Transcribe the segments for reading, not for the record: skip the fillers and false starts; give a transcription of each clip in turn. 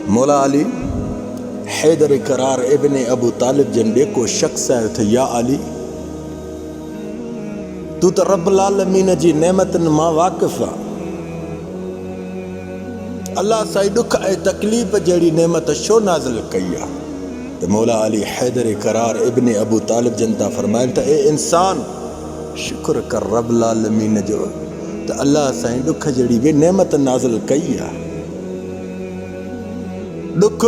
मौला अली हैदर करार इब्ने अबू तालिब जन को शख्स है थे या अली तू तो रब्बुल आलमीन जी नेमतन मां वाकिफ़ आ। अल्लाह साईं दुख ऐं तकलीफ़ जहिड़ी नेमत छो नाज़िल कई आहे। त मौला अली हैदर करार इब्ने अबू तालिब जन था फरमाइनि त ए इंसान शुक्र कर रब्बुल आलमीन जो त अल्लाह साईं दुख जहिड़ी बि नेमत नाज़िल कई आहे। दुख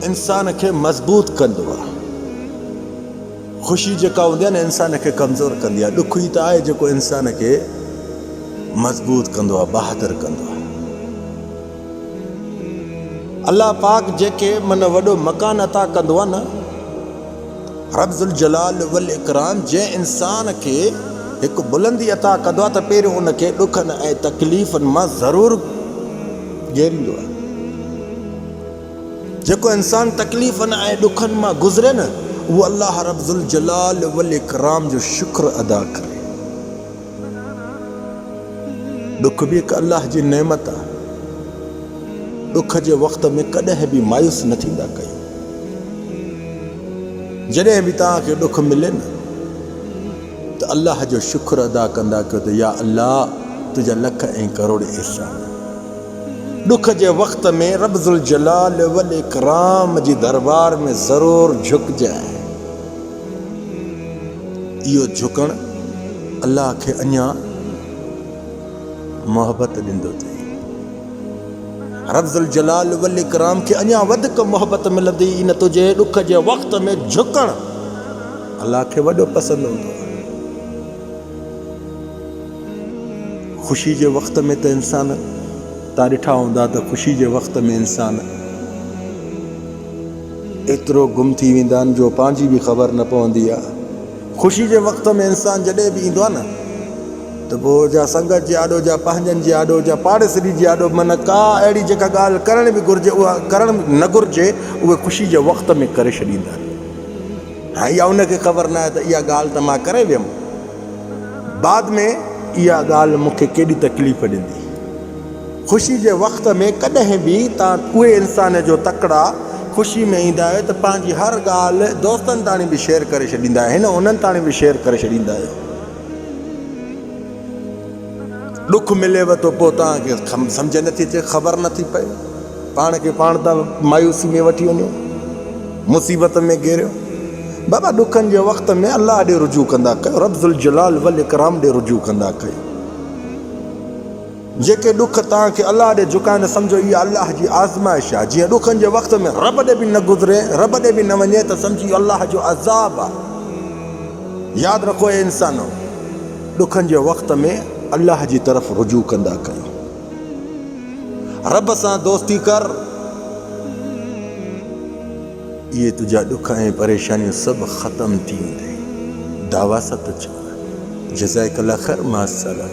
इंसान खे मज़बूत कंदो आहे, ख़ुशी जेका हूंदी आहे न इंसान खे कमज़ोर कंदी आहे। दुख ई त आहे जेको इंसान खे मज़बूत कंदो आहे, बहादुर कंदो आहे। अल्लाह पाक जेके मन वॾो मकान अता कंदो आहे न, रब्ज़ुल जलाल वल इकराम जंहिं इंसान खे हिकु बुलंदी अता कंदो आहे त पहिरियों उनखे ॾुखनि ऐं तकलीफ़नि मां ज़रूरु घेरींदो आहे। जेको इंसान तकलीफ़नि ऐं ॾुखनि मां गुज़रे न, वो अल्लाह रब्ज़ुल जलाल वल इकराम जो शुक्र अदा करे। दुख भी एक अल्लाह जी नेमत आहे। दुख जे वक़्त में कॾहिं बि मायूस न थींदा कयो। जॾहिं बि तव्हांखे दुख मिले न त अल्लाह जो शुक्र अदा कंदा कयो त या अल्लाह तुंहिंजा लख ऐं करोड़ एहसान। दुख जे वक़्त में रब्ज़ुल जलाल वल इकराम जी दरबार में ज़रूर झुक जाए। इहो झुकण अल्लाह खे अञा मोहब्बत ॾींदो अथई। रब्ज़ुल जलाल वल इकराम खे अञा वधीक मोहब्बत मिलंदी इन तुंहिंजे दुख जे वक़्त में झुकण अल्लाह खे वॾो पसंदि हूंदो आहे। ख़ुशी जे वक़्त में त इंसान तव्हां ॾिठा हूंदा त ख़ुशी जे वक़्त में इंसान एतिरो गुम थी वेंदा आहिनि जो पंहिंजी बि ख़बर न पवंदी आहे। ख़ुशी जे वक़्त में इंसान जॾहिं बि ईंदो आहे न त पोइ जा संगत जे आॾो जा पंहिंजनि जे आॾो जा पाड़ेसरी जे आॾो मन का अहिड़ी जेका ॻाल्हि करण बि घुरिजे उहा करण न घुरिजे उहे ख़ुशी जे वक़्त में करे छॾींदा आहिनि। हा इहा उनखे ख़बर न आहे त इहा ॻाल्हि त मां करे वियुमि, बाद में इहा ॻाल्हि मूंखे केॾी तकलीफ़ ॾिनी। ख़ुशी जे वक़्त में कॾहिं बि तव्हां उहे इंसान जो तकिड़ा ख़ुशी में ईंदा आहियो त पंहिंजी हर ॻाल्हि दोस्तनि ताणी बि शेयर करे छॾींदा आहियो, हिन उन्हनि ताणी बि शेयर करे छॾींदा आहियो। दुख मिलेव थो पोइ तव्हांखे सम्झ नथी अचे, ख़बर नथी पए, पाण खे पाण तव्हां मायूसी में वठी वञो, मुसीबत में घेरियो। बाबा दुखनि जे वक़्त में अल्लाह ॾे रुजू कंदा कयो, रब्ज़ुल जलाल वल इकराम ॾे रुजू कंदा कयो। जेके दुख तव्हांखे अल्लाह ॾे झुकाइनि सम्झो इहा अल्लाह जी आज़माइश आहे। जीअं दुखनि जे वक़्त में रब ॾे बि न गुज़रे, रब ॾे बि न वञे त सम्झी अल्लाह जो अज़ाब आहे। यादि रखो ए इंसानो, दुखनि जे वक़्त में अल्लाह जी तरफ़ रुजू कंदा कयो। रब सां दोस्ती कर, इहे तुंहिंजा दुख ऐं परेशानियूं सभु ख़तम थी वेंदई। दावा सां त चओ जज़ाकल्लाह ख़ैर, मां सलाम।